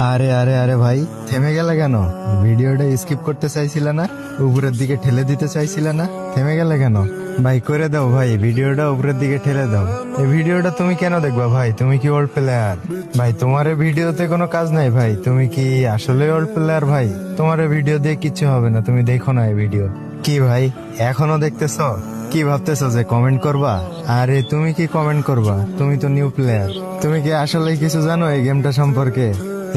আরে আরে আরে ভাই, থেমে গেলে কেন? ভিডিওটা স্কিপ করতে চাইছিলে না? উপরের দিকে ঠেলে দিতে চাইছিলে না? থেমে গেলে কেন? ভাই করে দাও ভাই, ভিডিওটা উপরের দিকে ঠেলে দাও। এই ভিডিওটা তুমি কেন দেখবা ভাই? তুমি কি ওল্ড প্লেয়ার? ভাই তোমার এই ভিডিওতে কোনো কাজ নাই ভাই, তুমি কি আসলে ওল্ড প্লেয়ার ভাই? তোমার এই ভিডিও দিয়ে কিচ্ছু হবে না, তুমি দেখো না এই ভিডিও। কি ভাই এখনো দেখতেছ? কি ভাবতেছো যে কমেন্ট করবা? আরে তুমি কি কমেন্ট করবা? তুমি তো নিউ প্লেয়ার। তুমি কি আসলে কিছু জানো এই গেমটা সম্পর্কে?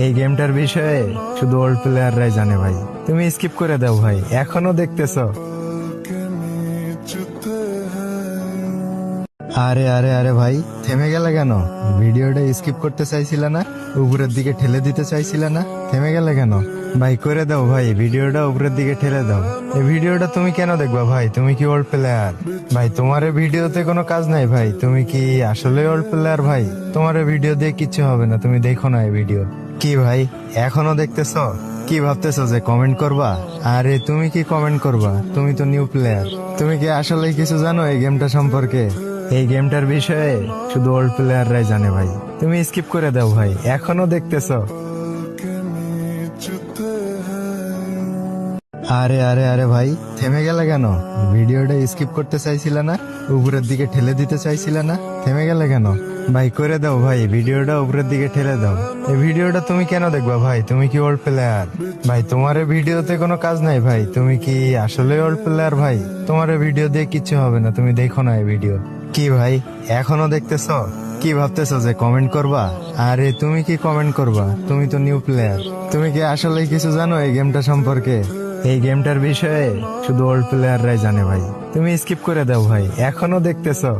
এই গেমটার বিষয়ে শুধু ওল্ড প্লেয়াররাই জানে ভাই। তুমি স্কিপ করে দাও ভাই, এখনো দেখতেছো? আরে আরে আরে ভাই, থেমে গেলে কেন? ভিডিওটা স্কিপ করতে চাইছিলে না? উপরের দিকে ঠেলে দিতে চাইছিলে না? থেমে গেলে কেন? ভাই করে দাও ভাই, ভিডিওটা উপরের দিকে ঠেলে দাও। এই ভিডিওটা তুমি কেন দেখবা ভাই? তুমি কি ওল্ড প্লেয়ার? ভাই তোমার এই ভিডিওতে কোনো কাজ নাই ভাই, তুমি কি আসলে ওল্ড প্লেয়ার ভাই? তোমার এই ভিডিও দিয়ে কিচ্ছু হবে না, তুমি দেখো না এই ভিডিও। কি ভাই এখনো দেখতেছো? কি ভাবতেছো যে কমেন্ট করবা? আরে তুমি কি কমেন্ট করবা? তুমি তো নিউ প্লেয়ার। তুমি কি আসলে কিছু জানো এই গেমটা সম্পর্কে? এই গেমটার বিষয়ে শুধু ওল্ড প্লেয়াররাই জানে ভাই। তুমি স্কিপ করে দাও ভাই, এখনো দেখতেছো? আরে আরে আরে ভাই, থেমে গেলে কেন? ভিডিওটা স্কিপ করতে চাইছিলে না? উপরের দিকে ঠেলে দিতে চাইছিলে না? থেমে গেলে কেন? ভাই করে দাও ভাই, ভিডিওটা উপরের দিকে ঠেলে দাও। এই ভিডিওটা তুমি কেন দেখবা ভাই? তুমি কি ওল্ড প্লেয়ার? ভাই তোমার এই ভিডিওতে কোনো কাজ নাই ভাই, তুমি কি আসলে ওল্ড প্লেয়ার ভাই? তোমার এই ভিডিও দিয়ে কিচ্ছু হবে না, তুমি দেখো না এই ভিডিও। কি ভাই এখনো দেখতেছো? কি ভাবতেছো যে কমেন্ট করবা? আরে তুমি কি কমেন্ট করবা? তুমি তো নিউ প্লেয়ার। তুমি কি আসলে কিছু জানো এই গেমটা সম্পর্কে? এই গেমটার বিষয়ে শুধু ওল্ড প্লেয়াররাই জানে ভাই। তুমি স্কিপ করে দাও ভাই, এখনো দেখতেছো?